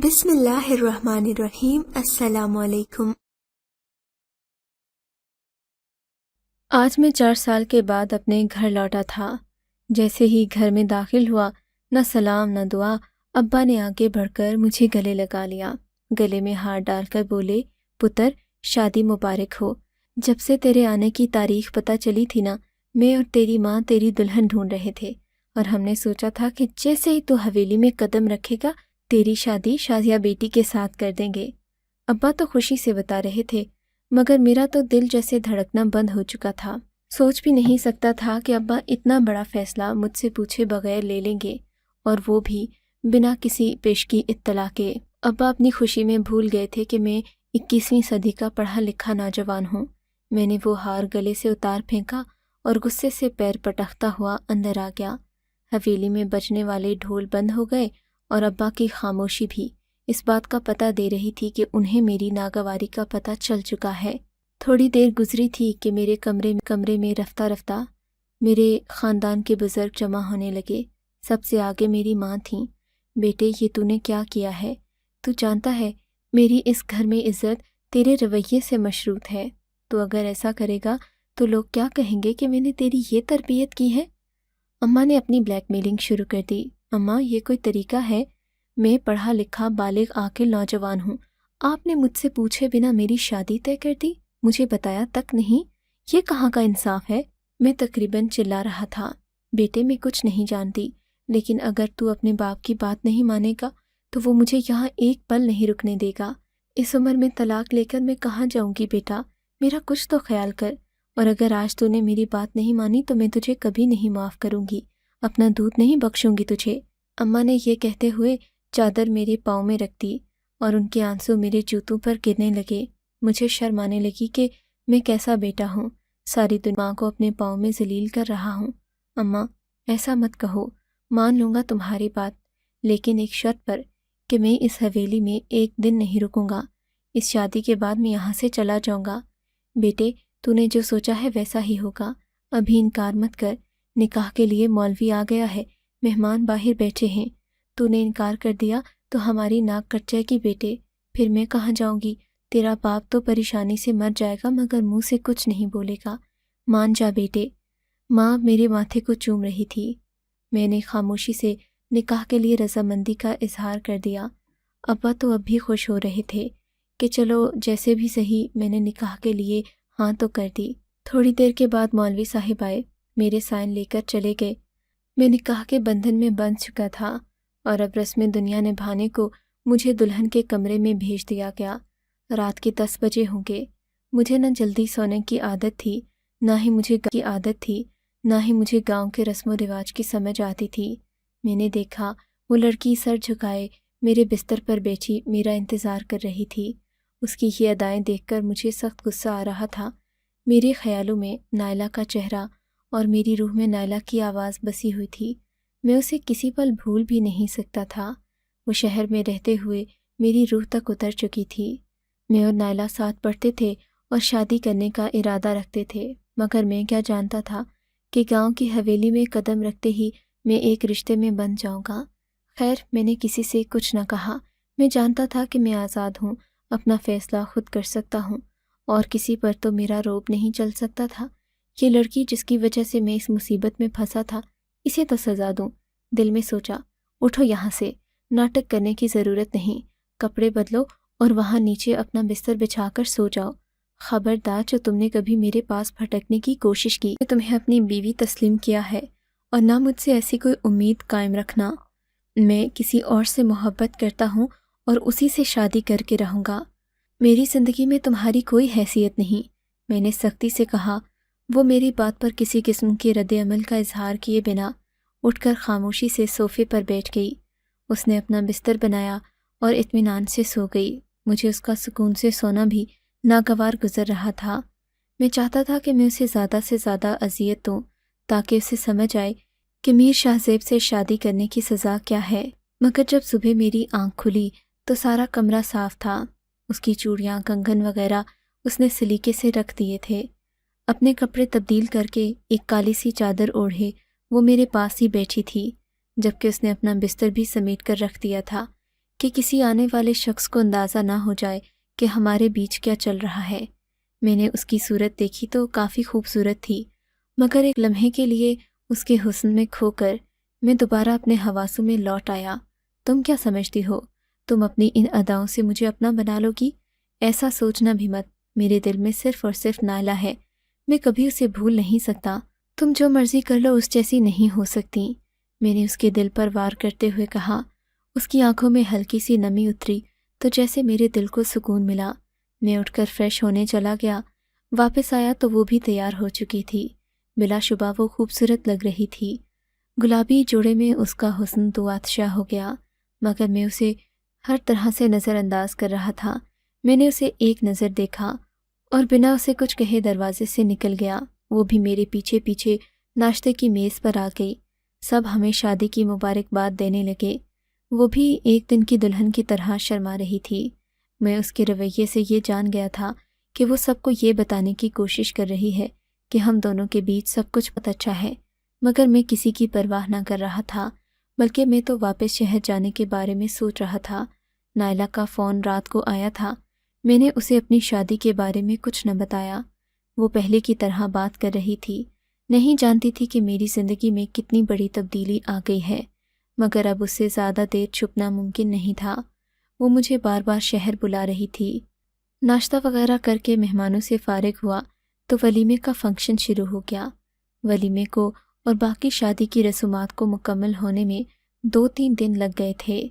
بسم اللہ الرحمن الرحیم۔ السلام علیکم۔ آج میں 4 سال کے بعد اپنے گھر لوٹا تھا۔ جیسے ہی گھر میں داخل ہوا، نہ سلام نہ دعا، ابا نے آگے بڑھ کر مجھے گلے لگا لیا، گلے میں ہاتھ ڈال کر بولے، پتر شادی مبارک ہو۔ جب سے تیرے آنے کی تاریخ پتہ چلی تھی نا، میں اور تیری ماں تیری دلہن ڈھونڈ رہے تھے، اور ہم نے سوچا تھا کہ جیسے ہی تو حویلی میں قدم رکھے گا تیری شادی شازیہ بیٹی کے ساتھ کر دیں گے۔ ابا تو خوشی سے بتا رہے تھے، مگر میرا تو دل جیسے دھڑکنا بند ہو چکا تھا۔ سوچ بھی نہیں سکتا تھا کہ ابا اتنا بڑا فیصلہ مجھ سے پوچھے بغیر لے لیں گے، اور وہ بھی بنا کسی پیشگی اطلاع کے۔ ابا اپنی خوشی میں بھول گئے تھے کہ میں 21ویں صدی کا پڑھا لکھا نوجوان ہوں۔ میں نے وہ ہار گلے سے اتار پھینکا اور غصے سے پیر پٹکتا ہوا اندر آ گیا۔ حویلی میں بجنے والے ڈھول بند ہو گئے، اور ابا کی خاموشی بھی اس بات کا پتہ دے رہی تھی کہ انہیں میری ناگواری کا پتہ چل چکا ہے۔ تھوڑی دیر گزری تھی کہ میرے کمرے میں رفتہ رفتہ میرے خاندان کے بزرگ جمع ہونے لگے۔ سب سے آگے میری ماں تھیں۔ بیٹے، یہ تو نے کیا کیا ہے؟ تو جانتا ہے میری اس گھر میں عزت تیرے رویے سے مشروط ہے۔ تو اگر ایسا کرے گا تو لوگ کیا کہیں گے کہ میں نے تیری یہ تربیت کی ہے؟ اماں نے اپنی بلیک میلنگ شروع کر دی۔ اماں، یہ کوئی طریقہ ہے؟ میں پڑھا لکھا بالغ عاقل نوجوان ہوں، آپ نے مجھ سے پوچھے بنا میری شادی طے کر دی، مجھے بتایا تک نہیں؟ یہ کہاں کا انصاف ہے؟ میں تقریباً چلا رہا تھا۔ بیٹے، میں کچھ نہیں جانتی، لیکن اگر تو اپنے باپ کی بات نہیں مانے گا تو وہ مجھے یہاں ایک پل نہیں رکنے دے گا۔ اس عمر میں طلاق لے کر میں کہاں جاؤں گی بیٹا؟ میرا کچھ تو خیال کر، اور اگر آج تو نے میری بات نہیں مانی تو میں تجھے کبھی نہیں معاف کروں گی، اپنا دودھ نہیں بخشوں گی تجھے۔ اماں نے یہ کہتے ہوئے چادر میرے پاؤں میں رکھ دی، اور ان کے آنسو میرے جوتوں پر گرنے لگے۔ مجھے شرم آنے لگی کہ میں کیسا بیٹا ہوں، ساری دنیا کو اپنے پاؤں میں ذلیل کر رہا ہوں۔ اماں، ایسا مت کہو، مان لوں گا تمہاری بات، لیکن ایک شرط پر کہ میں اس حویلی میں ایک دن نہیں رکوں گا۔ اس شادی کے بعد میں یہاں سے چلا جاؤں گا۔ بیٹے، تو نے جو سوچا ہے ویسا ہی ہوگا، ابھی انکار مت کر۔ نکاح کے لیے مولوی آ گیا ہے، مہمان باہر بیٹھے ہیں، تو نے انکار کر دیا تو ہماری ناک کٹ جائے گی بیٹے، پھر میں کہاں جاؤں گی؟ تیرا باپ تو پریشانی سے مر جائے گا مگر منہ سے کچھ نہیں بولے گا، مان جا بیٹے۔ ماں میرے ماتھے کو چوم رہی تھی۔ میں نے خاموشی سے نکاح کے لیے رضامندی کا اظہار کر دیا۔ ابا تو اب بھی خوش ہو رہے تھے کہ چلو جیسے بھی صحیح، میں نے نکاح کے لیے ہاں تو کر دی۔ تھوڑی دیر کے بعد مولوی صاحب آئے، میرے سائن لے کر چلے گئے۔ میں نکاح کے بندھن میں بندھ چکا تھا، اور اب رسم دنیا نبھانے کو مجھے دلہن کے کمرے میں بھیج دیا گیا۔ رات کے 10 بجے ہوں گے۔ مجھے نہ جلدی سونے کی عادت تھی، نہ ہی مجھے گاؤں کے رسم و رواج کی سمجھ آتی تھی۔ میں نے دیکھا وہ لڑکی سر جھکائے میرے بستر پر بیٹھی میرا انتظار کر رہی تھی۔ اس کی یہ ادائیں دیکھ کر مجھے سخت غصہ آ رہا تھا۔ میرے خیالوں میں نائلہ کا چہرہ اور میری روح میں نائلہ کی آواز بسی ہوئی تھی۔ میں اسے کسی پل بھول بھی نہیں سکتا تھا۔ وہ شہر میں رہتے ہوئے میری روح تک اتر چکی تھی۔ میں اور نائلہ ساتھ پڑھتے تھے اور شادی کرنے کا ارادہ رکھتے تھے، مگر میں کیا جانتا تھا کہ گاؤں کی حویلی میں قدم رکھتے ہی میں ایک رشتے میں بندھ جاؤں گا۔ خیر، میں نے کسی سے کچھ نہ کہا۔ میں جانتا تھا کہ میں آزاد ہوں، اپنا فیصلہ خود کر سکتا ہوں، اور کسی پر تو میرا روب نہیں چل سکتا تھا۔ یہ لڑکی جس کی وجہ سے میں اس مصیبت میں پھنسا تھا، اسے تو سزا دوں۔ دل میں سوچا، اٹھو یہاں سے، ناٹک کرنے کی ضرورت نہیں، کپڑے بدلو اور وہاں نیچے اپنا بستر بچھا کر سو جاؤ۔ خبردار، جو تم نے کبھی میرے پاس پھٹکنے کی کوشش کی، میں تمہیں اپنی بیوی تسلیم کیا ہے، اور نہ مجھ سے ایسی کوئی امید قائم رکھنا۔ میں کسی اور سے محبت کرتا ہوں اور اسی سے شادی کر کے رہوں گا۔ میری زندگی میں تمہاری کوئی حیثیت نہیں، میں نے سختی سے کہا۔ وہ میری بات پر کسی قسم کے رد عمل کا اظہار کیے بنا اٹھ کر خاموشی سے صوفے پر بیٹھ گئی۔ اس نے اپنا بستر بنایا اور اطمینان سے سو گئی۔ مجھے اس کا سکون سے سونا بھی ناگوار گزر رہا تھا۔ میں چاہتا تھا کہ میں اسے زیادہ سے زیادہ اذیت دوں تاکہ اسے سمجھ آئے کہ میر شاہ زیب سے شادی کرنے کی سزا کیا ہے۔ مگر جب صبح میری آنکھ کھلی تو سارا کمرہ صاف تھا۔ اس کی چوڑیاں، کنگن وغیرہ اس نے سلیقے سے رکھ دیے تھے۔ اپنے کپڑے تبدیل کر کے ایک کالی سی چادر اوڑھے وہ میرے پاس ہی بیٹھی تھی، جبکہ اس نے اپنا بستر بھی سمیٹ کر رکھ دیا تھا کہ کسی آنے والے شخص کو اندازہ نہ ہو جائے کہ ہمارے بیچ کیا چل رہا ہے۔ میں نے اس کی صورت دیکھی تو کافی خوبصورت تھی، مگر ایک لمحے کے لیے اس کے حسن میں کھو کر میں دوبارہ اپنے حواسوں میں لوٹ آیا۔ تم کیا سمجھتی ہو؟ تم اپنی ان اداؤں سے مجھے اپنا بنا لو گی؟ ایسا سوچنا بھی مت۔ میرے دل میں صرف اور صرف نائلہ ہے، میں کبھی اسے بھول نہیں سکتا۔ تم جو مرضی کر لو اس جیسی نہیں ہو سکتی۔ میں نے اس کے دل پر وار کرتے ہوئے کہا۔ اس کی آنکھوں میں ہلکی سی نمی اتری تو جیسے میرے دل کو سکون ملا۔ میں اٹھ کر فریش ہونے چلا گیا۔ واپس آیا تو وہ بھی تیار ہو چکی تھی۔ بلا شبہ وہ خوبصورت لگ رہی تھی۔ گلابی جوڑے میں اس کا حسن تو آتشا ہو گیا، مگر میں اسے ہر طرح سے نظر انداز کر رہا تھا۔ میں نے اسے ایک نظر دیکھا اور بنا اسے کچھ کہے دروازے سے نکل گیا۔ وہ بھی میرے پیچھے پیچھے ناشتے کی میز پر آ گئی۔ سب ہمیں شادی کی مبارکباد دینے لگے۔ وہ بھی ایک دن کی دلہن کی طرح شرما رہی تھی۔ میں اس کے رویے سے یہ جان گیا تھا کہ وہ سب کو یہ بتانے کی کوشش کر رہی ہے کہ ہم دونوں کے بیچ سب کچھ بہت اچھا ہے، مگر میں کسی کی پرواہ نہ کر رہا تھا، بلکہ میں تو واپس شہر جانے کے بارے میں سوچ رہا تھا۔ نائلہ کا فون رات کو آیا تھا۔ میں نے اسے اپنی شادی کے بارے میں کچھ نہ بتایا۔ وہ پہلے کی طرح بات کر رہی تھی، نہیں جانتی تھی کہ میری زندگی میں کتنی بڑی تبدیلی آ گئی ہے، مگر اب اس سے زیادہ دیر چھپنا ممکن نہیں تھا۔ وہ مجھے بار بار شہر بلا رہی تھی۔ ناشتہ وغیرہ کر کے مہمانوں سے فارغ ہوا تو ولیمے کا فنکشن شروع ہو گیا۔ ولیمے کو اور باقی شادی کی رسومات کو مکمل ہونے میں 2-3 دن لگ گئے تھے۔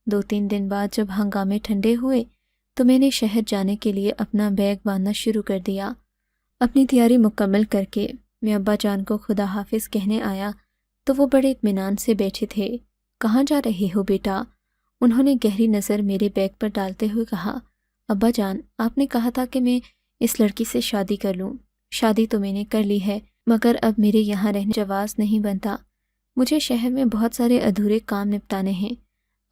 2-3 دن بعد جب ہنگامے ٹھنڈے ہوئے تو میں نے شہر جانے کے لیے اپنا بیگ باندھنا شروع کر دیا۔ اپنی تیاری مکمل کر کے میں ابا جان کو خدا حافظ کہنے آیا تو وہ بڑے اطمینان سے بیٹھے تھے۔ کہاں جا رہے ہو بیٹا؟ انہوں نے گہری نظر میرے بیگ پر ڈالتے ہوئے کہا۔ ابا جان، آپ نے کہا تھا کہ میں اس لڑکی سے شادی کر لوں۔ شادی تو میں نے کر لی ہے، مگر اب میرے یہاں رہنے جواز نہیں بنتا۔ مجھے شہر میں بہت سارے ادھورے کام نپٹانے ہیں۔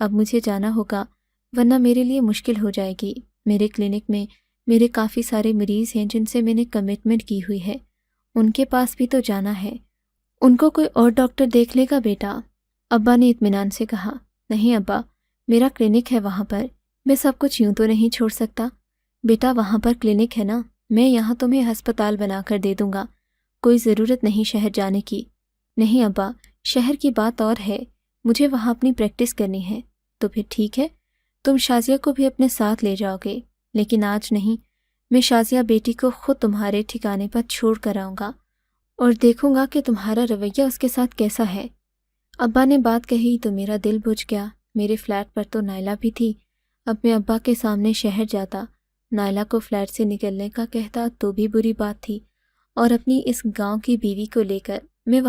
اب مجھے جانا ہوگا، ورنہ میرے لیے مشکل ہو جائے گی۔ میرے کلینک میں میرے کافی سارے مریض ہیں جن سے میں نے کمٹمنٹ کی ہوئی ہے، ان کے پاس بھی تو جانا ہے۔ ان کو کوئی اور ڈاکٹر دیکھ لے گا بیٹا؟ ابا نے اطمینان سے کہا۔ نہیں ابا، میرا کلینک ہے وہاں پر، میں سب کچھ یوں تو نہیں چھوڑ سکتا۔ بیٹا وہاں پر کلینک ہے نا، میں یہاں تمہیں ہسپتال بنا کر دے دوں گا، کوئی ضرورت نہیں شہر جانے کی۔ نہیں ابا، شہر کی بات اور ہے، مجھے وہاں اپنی پریکٹس کرنی ہے۔ تو پھر ٹھیک ہے، تم شازیہ کو بھی اپنے ساتھ لے جاؤ گے، لیکن آج نہیں۔ میں شازیہ بیٹی کو خود تمہارے ٹھکانے پر چھوڑ کر آؤں گا اور دیکھوں گا کہ تمہارا رویہ اس کے ساتھ کیسا ہے۔ ابا نے بات کہی تو میرا دل بجھ گیا۔ میرے فلیٹ پر تو نائلہ بھی تھی۔ اب میں ابا کے سامنے شہر جاتا، نائلہ کو فلیٹ سے نکلنے کا کہتا تو بھی بری بات تھی، اور اپنی اس گاؤں کی بیوی کو لے کر میں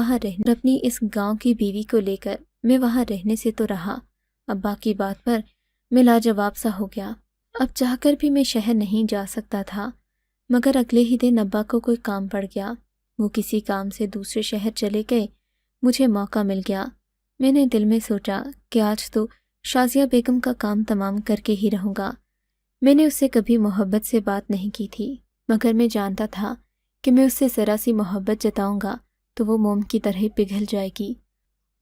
وہاں رہنے سے تو رہا۔ ابا کی بات پر میں لاجواب سا ہو گیا۔ اب چاہ کر بھی میں شہر نہیں جا سکتا تھا، مگر اگلے ہی دن ابا کو کوئی کام پڑ گیا۔ وہ کسی کام سے دوسرے شہر چلے گئے۔ مجھے موقع مل گیا۔ میں نے دل میں سوچا کہ آج تو شازیہ بیگم کا کام تمام کر کے ہی رہوں گا۔ میں نے اس سے کبھی محبت سے بات نہیں کی تھی، مگر میں جانتا تھا کہ میں اس سے ذرا سی محبت جتاؤں گا تو وہ موم کی طرح پگھل جائے گی،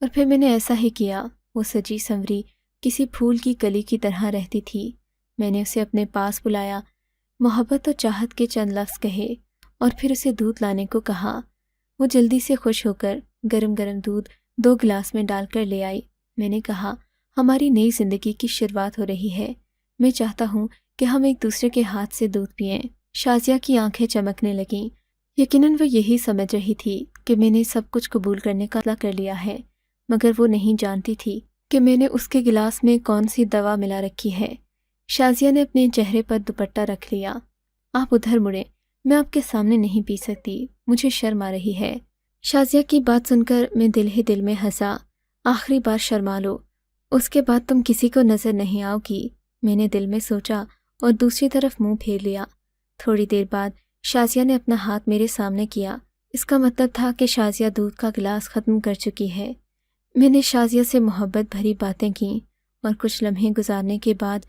اور پھر میں نے ایسا ہی کیا۔ وہ سجی سنوری کسی پھول کی کلی کی طرح رہتی تھی۔ میں نے اسے اپنے پاس بلایا، محبت و چاہت کے چند لفظ کہے اور پھر اسے دودھ لانے کو کہا۔ وہ جلدی سے خوش ہو کر گرم گرم دودھ 2 گلاس میں ڈال کر لے آئی۔ میں نے کہا، ہماری نئی زندگی کی شروعات ہو رہی ہے، میں چاہتا ہوں کہ ہم ایک دوسرے کے ہاتھ سے دودھ پئیں۔ شازیہ کی آنکھیں چمکنے لگیں۔ یقیناً وہ یہی سمجھ رہی تھی کہ میں نے سب کچھ قبول کرنے کا فیصلہ کر لیا ہے، مگر وہ نہیں جانتی تھی کہ میں نے اس کے گلاس میں کون سی دوا ملا رکھی ہے۔ شازیہ نے اپنے چہرے پر دوپٹہ رکھ لیا۔ آپ ادھر مڑیں، میں آپ کے سامنے نہیں پی سکتی، مجھے شرم آ رہی ہے۔ شازیہ کی بات سن کر میں دل ہی دل میں ہنسا۔ آخری بار شرما لو، اس کے بعد تم کسی کو نظر نہیں آؤ گی، میں نے دل میں سوچا اور دوسری طرف منہ پھیر لیا۔ تھوڑی دیر بعد شازیہ نے اپنا ہاتھ میرے سامنے کیا۔ اس کا مطلب تھا کہ شازیہ دودھ کا گلاس ختم کر چکی ہے۔ میں نے شازیہ سے محبت بھری باتیں کیں اور کچھ لمحے گزارنے کے بعد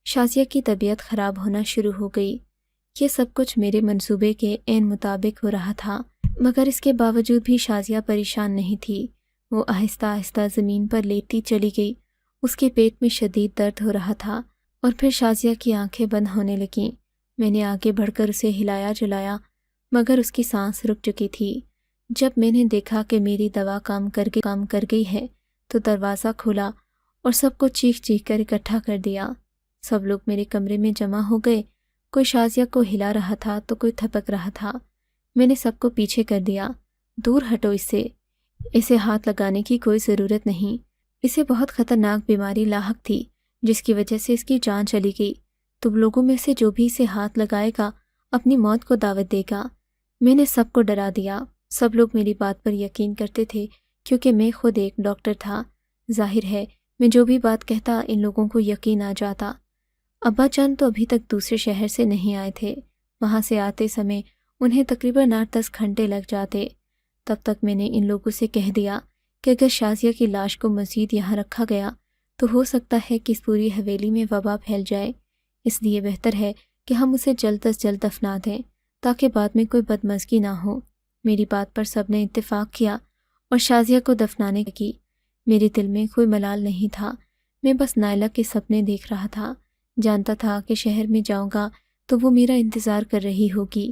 شازیہ کی طبیعت خراب ہونا شروع ہو گئی۔ یہ سب کچھ میرے منصوبے کے عین مطابق ہو رہا تھا، مگر اس کے باوجود بھی شازیہ پریشان نہیں تھی۔ وہ آہستہ آہستہ زمین پر لیٹتی چلی گئی اس کے پیٹ میں شدید درد ہو رہا تھا اور پھر شازیہ کی آنکھیں بند ہونے لگیں۔ میں نے آگے بڑھ کر اسے ہلایا جلایا مگر اس کی سانس رک چکی تھی۔ جب میں نے دیکھا کہ میری دوا کام کر گئی ہے تو دروازہ کھولا اور سب کو چیخ چیخ کر اکٹھا کر دیا۔ سب لوگ میرے کمرے میں جمع ہو گئے، کوئی شازیہ کو ہلا رہا تھا تو کوئی تھپک رہا تھا۔ میں نے سب کو پیچھے کر دیا، دور ہٹو اس سے، اسے ہاتھ لگانے کی کوئی ضرورت نہیں، اسے بہت خطرناک بیماری لاحق تھی جس کی وجہ سے اس کی جان چلی گئی۔ تم لوگوں میں سے جو بھی اسے ہاتھ لگائے گا اپنی موت کو دعوت دے گا۔ میں نے سب کو ڈرا دیا۔ سب لوگ میری بات پر یقین کرتے تھے کیونکہ میں خود ایک ڈاکٹر تھا۔ ظاہر ہے میں جو بھی بات کہتا ان لوگوں کو یقین آ جاتا۔ ابا جان تو ابھی تک دوسرے شہر سے نہیں آئے تھے، وہاں سے آتے سمے انہیں تقریباً 8-10 گھنٹے لگ جاتے۔ تب تک میں نے ان لوگوں سے کہہ دیا کہ اگر شازیہ کی لاش کو مزید یہاں رکھا گیا تو ہو سکتا ہے کہ اس پوری حویلی میں وبا پھیل جائے، اس لیے بہتر ہے کہ ہم اسے جلد از جلد دفنا دیں تاکہ بعد میں کوئی بدمزگی نہ ہو۔ میری بات پر سب نے اتفاق کیا اور شازیہ کو دفنانے کی۔ میرے دل میں کوئی ملال نہیں تھا، میں بس نائلہ کے سپنے دیکھ رہا تھا، جانتا تھا کہ شہر میں جاؤں گا تو وہ میرا انتظار کر رہی ہوگی۔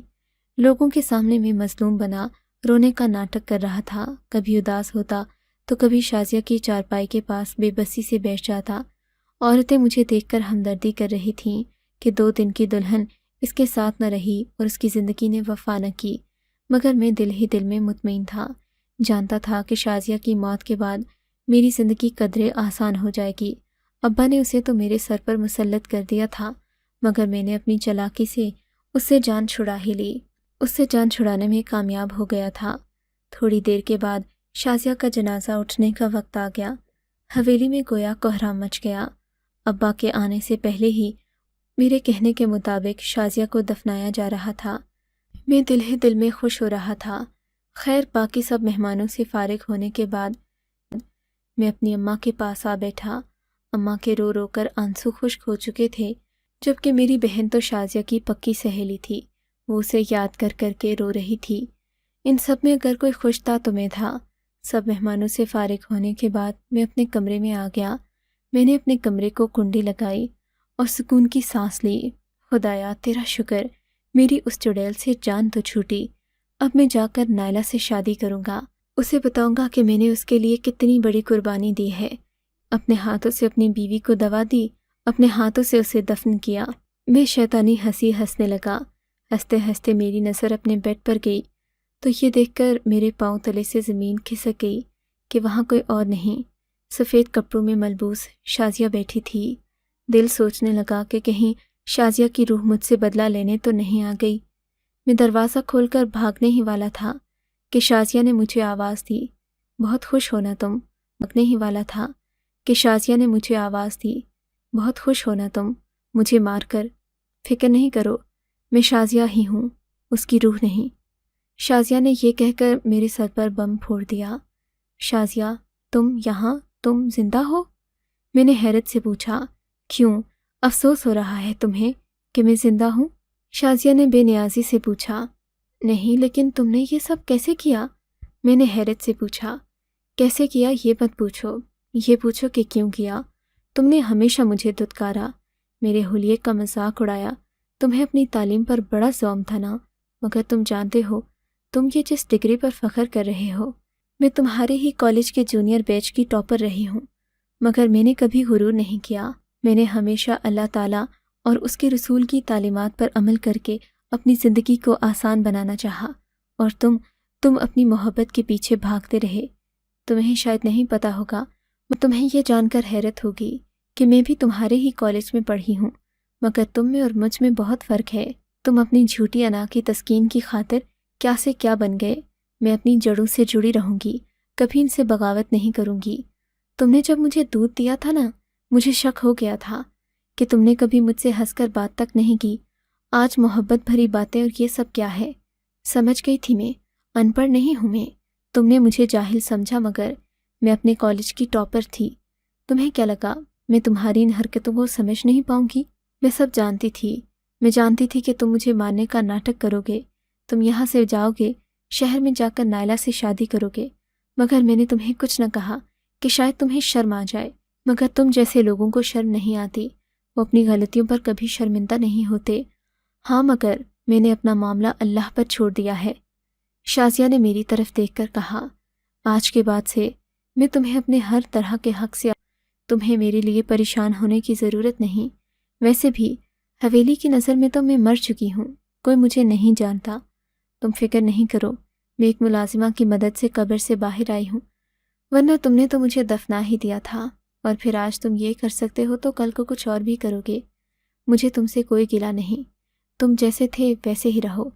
لوگوں کے سامنے میں مظلوم بنا رونے کا ناٹک کر رہا تھا، کبھی اداس ہوتا تو کبھی شازیہ کی چارپائی کے پاس بے بسی سے بیٹھ جاتا۔ عورتیں مجھے دیکھ کر ہمدردی کر رہی تھیں کہ 2 دن کی دلہن اس کے ساتھ نہ رہی اور اس کی زندگی نے وفا نہ کی، مگر میں دل ہی دل میں مطمئن تھا، جانتا تھا کہ شازیہ کی موت کے بعد میری زندگی قدرے آسان ہو جائے گی۔ ابا نے اسے تو میرے سر پر مسلط کر دیا تھا مگر میں نے اپنی چالاکی سے اس سے جان چھڑا ہی لی، اس سے جان چھڑانے میں کامیاب ہو گیا تھا۔ تھوڑی دیر کے بعد شازیہ کا جنازہ اٹھنے کا وقت آ گیا۔ حویلی میں گویا کوہرام مچ گیا۔ ابا کے آنے سے پہلے ہی میرے کہنے کے مطابق شازیہ کو دفنایا جا رہا تھا۔ میں دل ہی دل میں خوش ہو رہا تھا۔ خیر باقی سب مہمانوں سے فارغ ہونے کے بعد میں اپنی اماں کے پاس آ بیٹھا۔ اماں کے رو رو کر آنسو خشک ہو چکے تھے، جبکہ میری بہن تو شازیہ کی پکی سہیلی تھی، وہ اسے یاد کر کر کے رو رہی تھی۔ ان سب میں اگر کوئی خوش تھا تو میں تھا۔ سب مہمانوں سے فارغ ہونے کے بعد میں اپنے کمرے میں آ گیا۔ میں نے اپنے کمرے کو کنڈی لگائی اور سکون کی سانس لی۔ خدایا تیرا شکر، میری اس چڑیل سے جان تو چھوٹی۔ اب میں جا کر نائلہ سے شادی کروں گا، اسے بتاؤں گا کہ میں نے اس کے لیے کتنی بڑی قربانی دی ہے۔ اپنے ہاتھوں سے اپنی بیوی کو دوا دی، اپنے ہاتھوں سے اسے دفن کیا۔ میں شیطانی ہنسی ہنسنے لگا۔ ہنستے ہنستے میری نظر اپنے بیڈ پر گئی تو یہ دیکھ کر میرے پاؤں تلے سے زمین کھسک گئی کہ وہاں کوئی اور نہیں، سفید کپڑوں میں ملبوس شازیہ بیٹھی تھی۔ دل سوچنے لگا کہ کہیں شازیہ کی روح مجھ سے بدلہ لینے تو نہیں آ گئی۔ میں دروازہ کھول کر بھاگنے ہی والا تھا کہ شازیہ نے مجھے آواز دی، بہت خوش ہونا تم۔ بھاگنے ہی والا تھا کہ شازیہ نے مجھے آواز دی، بہت خوش ہونا تم مجھے مار کر۔ فکر نہیں کرو، میں شازیہ ہی ہوں، اس کی روح نہیں۔ شازیہ نے یہ کہہ کر میرے سر پر بم پھوڑ دیا۔ شازیہ تم یہاں، تم زندہ ہو؟ میں نے حیرت سے پوچھا، کیوں افسوس ہو رہا ہے تمہیں کہ میں زندہ ہوں؟ شازیہ نے بے نیازی سے پوچھا۔ نہیں، لیکن تم نے یہ سب کیسے کیا؟ میں نے حیرت سے پوچھا۔ کیسے کیا یہ مت پوچھو، یہ پوچھو کہ کیوں کیا۔ تم نے ہمیشہ مجھے دھتکارا، میرے حلیے کا مذاق اڑایا، تمہیں اپنی تعلیم پر بڑا زوم تھا نا، مگر تم جانتے ہو تم یہ جس ڈگری پر فخر کر رہے ہو، میں تمہارے ہی کالج کے جونیئر بیچ کی ٹاپر رہی ہوں، مگر میں نے کبھی غرور نہیں کیا۔ میں نے ہمیشہ اللہ تعالیٰ اور اس کے رسول کی تعلیمات پر عمل کر کے اپنی زندگی کو آسان بنانا چاہا، اور تم اپنی محبت کے پیچھے بھاگتے رہے۔ تمہیں شاید نہیں پتا ہوگا، تمہیں یہ جان کر حیرت ہوگی کہ میں بھی تمہارے ہی کالج میں پڑھی ہوں، مگر تم میں اور مجھ میں بہت فرق ہے۔ تم اپنی جھوٹی انا کی تسکین کی خاطر کیا سے کیا بن گئے، میں اپنی جڑوں سے جڑی رہوں گی، کبھی ان سے بغاوت نہیں کروں گی۔ تم نے جب مجھے دودھ دیا تھا نا، مجھے شک ہو گیا تھا کہ تم نے کبھی مجھ سے ہنس کر بات تک نہیں کی۔ آج محبت بھری باتیں اور یہ سب کیا ہے؟ سمجھ گئی تھی میں، ان پڑھ نہیں ہوں میں۔ تم نے مجھے جاہل سمجھا مگر میں اپنے کالج کی ٹاپر تھی۔ تمہیں کیا لگا میں تمہاری ان حرکتوں کو سمجھ نہیں پاؤں گی؟ میں سب جانتی تھی، میں جانتی تھی کہ تم مجھے مارنے کا ناٹک کرو گے، تم یہاں سے جاؤ گے، شہر میں جا کر نائلہ سے شادی کرو گے، مگر میں نے تمہیں کچھ نہ کہا کہ شاید تمہیں شرم آ جائے۔ مگر تم جیسے لوگوں کو شرم نہیں آتی، وہ اپنی غلطیوں پر کبھی شرمندہ نہیں ہوتے۔ ہاں مگر میں نے اپنا معاملہ اللہ پر چھوڑ دیا ہے۔ شازیہ نے میری طرف دیکھ کر کہا، آج کے بعد سے میں تمہیں اپنے ہر طرح کے حق سے، تمہیں میرے لیے پریشان ہونے کی ضرورت نہیں۔ ویسے بھی حویلی کی نظر میں تو میں مر چکی ہوں، کوئی مجھے نہیں جانتا۔ تم فکر نہیں کرو، میں ایک ملازمہ کی مدد سے قبر سے باہر آئی ہوں، ورنہ تم نے تو مجھے دفنا ہی دیا تھا، اور پھر آج تم یہ کر سکتے ہو تو کل کو کچھ اور بھی کرو گے۔ مجھے تم سے کوئی گلہ نہیں، تم جیسے تھے ویسے ہی رہو۔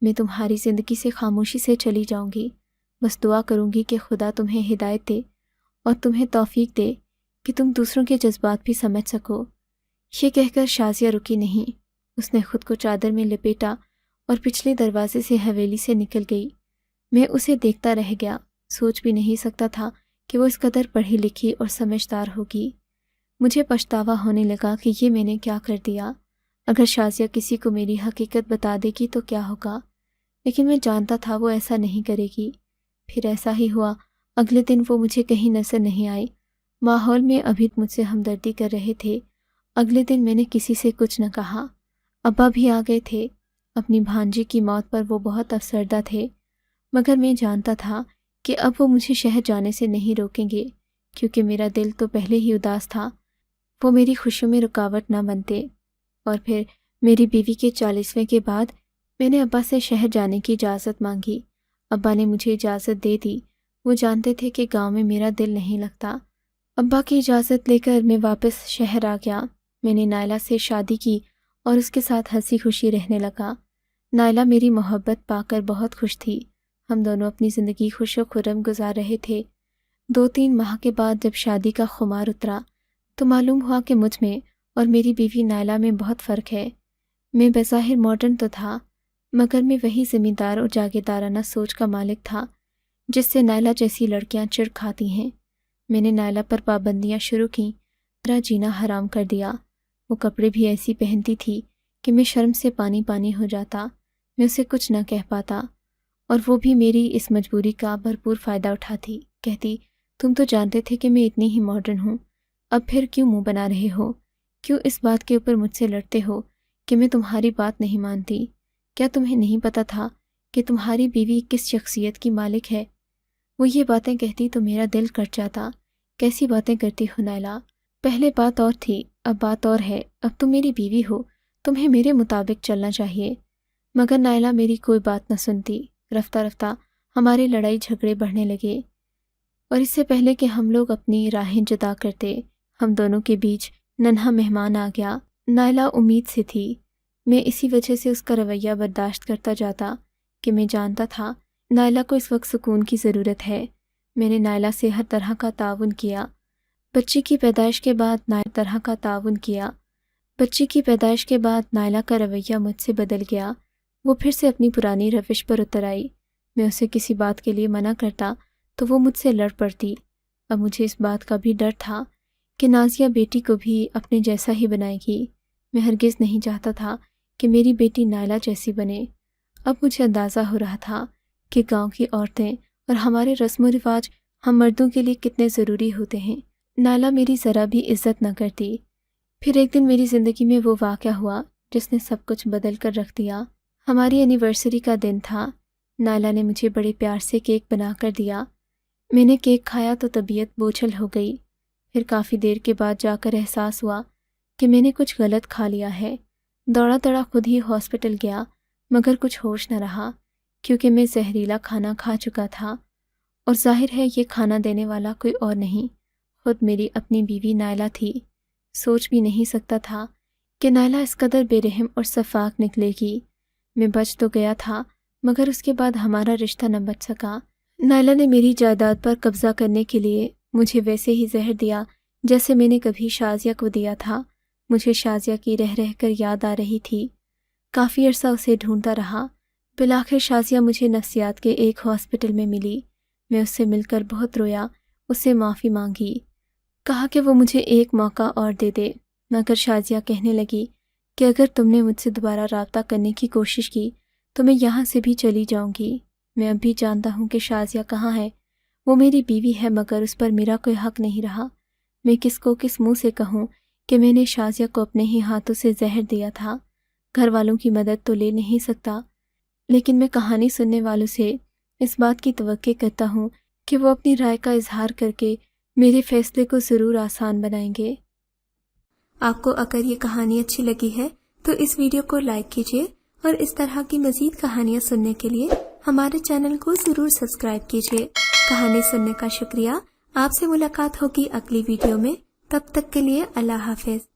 میں تمہاری زندگی سے خاموشی سے چلی جاؤں گی، بس دعا کروں گی کہ خدا تمہیں ہدایت دے اور تمہیں توفیق دے کہ تم دوسروں کے جذبات بھی سمجھ سکو۔ یہ کہہ کر شازیہ رکی نہیں، اس نے خود کو چادر میں لپیٹا اور پچھلے دروازے سے حویلی سے نکل گئی۔ میں اسے دیکھتا رہ گیا، سوچ بھی نہیں سکتا تھا کہ وہ اس قدر پڑھی لکھی اور سمجھدار ہوگی۔ مجھے پچھتاوا ہونے لگا کہ یہ میں نے کیا کر دیا۔ اگر شازیہ کسی کو میری حقیقت بتا دے گی تو کیا ہوگا، لیکن میں جانتا تھا وہ ایسا نہیں کرے گی۔ پھر ایسا ہی ہوا، اگلے دن وہ مجھے کہیں نظر نہیں آئی۔ ماحول میں ابھی مجھ سے ہمدردی کر رہے تھے۔ اگلے دن میں نے کسی سے کچھ نہ کہا۔ ابا بھی آ گئے تھے، اپنی بھانجی کی موت پر وہ بہت افسردہ تھے، مگر میں جانتا تھا کہ اب وہ مجھے شہر جانے سے نہیں روکیں گے، کیونکہ میرا دل تو پہلے ہی اداس تھا، وہ میری خوشیوں میں رکاوٹ نہ بنتے۔ اور پھر میری بیوی کے 40ویں کے بعد میں نے ابا سے شہر جانے کی اجازت مانگی۔ ابا نے مجھے اجازت دے دی، وہ جانتے تھے کہ گاؤں میں میرا دل نہیں لگتا۔ ابا کی اجازت لے کر میں واپس شہر آ گیا۔ میں نے نائلہ سے شادی کی اور اس کے ساتھ ہنسی خوشی رہنے لگا۔ نائلہ میری محبت پا کر بہت خوش تھی، ہم دونوں اپنی زندگی خوش و خرم گزار رہے تھے۔ 2-3 ماہ کے بعد جب شادی کا خمار اترا تو معلوم ہوا کہ مجھ میں اور میری بیوی نائلہ میں بہت فرق ہے۔ میں بظاہر ماڈرن تو تھا، مگر میں وہی ذمہ دار اور جاگیردارانہ سوچ کا مالک تھا جس سے نائلہ جیسی لڑکیاں چڑ کھاتی ہیں۔ میں نے نائلہ پر پابندیاں شروع کیں، میرا جینا حرام کر دیا۔ وہ کپڑے بھی ایسی پہنتی تھی کہ میں شرم سے پانی پانی ہو جاتا، میں اسے کچھ نہ کہہ پاتا، اور وہ بھی میری اس مجبوری کا بھرپور فائدہ اٹھاتی، کہتی تم تو جانتے تھے کہ میں اتنی ہی ماڈرن ہوں، اب پھر کیوں منہ بنا رہے ہو، کیوں اس بات کے اوپر مجھ سے لڑتے ہو کہ میں تمہاری بات نہیں مانتی؟ کیا تمہیں نہیں پتہ تھا کہ تمہاری بیوی کس شخصیت کی مالک ہے؟ وہ یہ باتیں کہتی تو میرا دل کٹ جاتا۔ کیسی باتیں کرتی ہو نائلہ، پہلے بات اور تھی، اب بات اور ہے، اب تم میری بیوی ہو، تمہیں میرے مطابق چلنا چاہیے۔ مگر نائلہ میری کوئی بات نہ سنتی۔ رفتہ رفتہ ہمارے لڑائی جھگڑے بڑھنے لگے، اور اس سے پہلے کہ ہم لوگ اپنی راہیں جدا کرتے ہم دونوں کے بیچ ننھا مہمان آ گیا۔ نائلہ امید سے تھی، میں اسی وجہ سے اس کا رویہ برداشت کرتا جاتا کہ میں جانتا تھا نائلہ کو اس وقت سکون کی ضرورت ہے۔ میں نے نائلہ سے ہر طرح کا تعاون کیا۔ بچی کی پیدائش کے بعد نائلہ کا رویہ مجھ سے بدل گیا، وہ پھر سے اپنی پرانی روش پر اتر آئی۔ میں اسے کسی بات کے لیے منع کرتا تو وہ مجھ سے لڑ پڑتی۔ اب مجھے اس بات کا بھی ڈر تھا کہ نازیہ بیٹی کو بھی اپنے جیسا ہی بنائے گی۔ میں ہرگز نہیں چاہتا تھا کہ میری بیٹی نائلہ جیسی بنے۔ اب مجھے اندازہ ہو رہا تھا کہ گاؤں کی عورتیں اور ہمارے رسم و رواج ہم مردوں کے لیے کتنے ضروری ہوتے ہیں۔ نائلہ میری ذرا بھی عزت نہ کرتی۔ پھر ایک دن میری زندگی میں وہ واقعہ ہوا جس نے سب کچھ بدل کر رکھ دیا۔ ہماری اینیورسری کا دن تھا۔ نائلہ نے مجھے بڑے پیار سے کیک بنا کر دیا۔ میں نے کیک کھایا تو طبیعت بوجھل ہو گئی۔ پھر کافی دیر کے بعد جا کر احساس ہوا کہ میں نے کچھ غلط کھا لیا ہے۔ دوڑا دوڑا خود ہی ہاسپٹل گیا، مگر کچھ ہوش نہ رہا کیونکہ میں زہریلا کھانا کھا چکا تھا، اور ظاہر ہے یہ کھانا دینے والا کوئی اور نہیں، خود میری اپنی بیوی نائلہ تھی۔ سوچ بھی نہیں سکتا تھا کہ نائلہ اس قدر بے رحم اور شفاق نکلے گی۔ میں بچ تو گیا تھا، مگر اس کے بعد ہمارا رشتہ نہ بچ سکا۔ نائلہ نے میری جائیداد پر قبضہ کرنے کے لیے مجھے ویسے ہی زہر دیا جیسے میں نے کبھی شازیہ کو دیا تھا۔ مجھے شازیہ کی رہ رہ کر یاد آ رہی تھی۔ کافی عرصہ اسے ڈھونڈتا رہا۔ بالآخر شازیہ مجھے نفسیات کے ایک ہاسپٹل میں ملی۔ میں اس سے مل کر بہت رویا، اس سے معافی مانگی، کہا کہ وہ مجھے ایک موقع اور دے دے، مگر شازیہ کہنے لگی کہ اگر تم نے مجھ سے دوبارہ رابطہ کرنے کی کوشش کی تو میں یہاں سے بھی چلی جاؤں گی۔ میں اب بھی جانتا ہوں کہ شازیہ کہاں ہے، وہ میری بیوی ہے، مگر اس پر میرا کوئی حق نہیں رہا۔ میں کس کو کس منہ سے کہوں کہ میں نے شازیہ کو اپنے ہی ہاتھوں سے زہر دیا تھا۔ گھر والوں کی مدد تو لے نہیں سکتا، لیکن میں کہانی سننے والوں سے اس بات کی توقع کرتا ہوں کہ وہ اپنی رائے کا اظہار کر کے میرے فیصلے کو ضرور آسان بنائیں گے۔ آپ کو اگر یہ کہانی اچھی لگی ہے تو اس ویڈیو کو لائک کیجیے اور اس طرح کی مزید کہانیاں سننے کے لیے ہمارے چینل کو ضرور سبسکرائب کیجیے۔ کہانی سننے کا شکریہ۔ آپ سے ملاقات ہوگی اگلی ویڈیو میں، تب تک کے لیے اللہ حافظ۔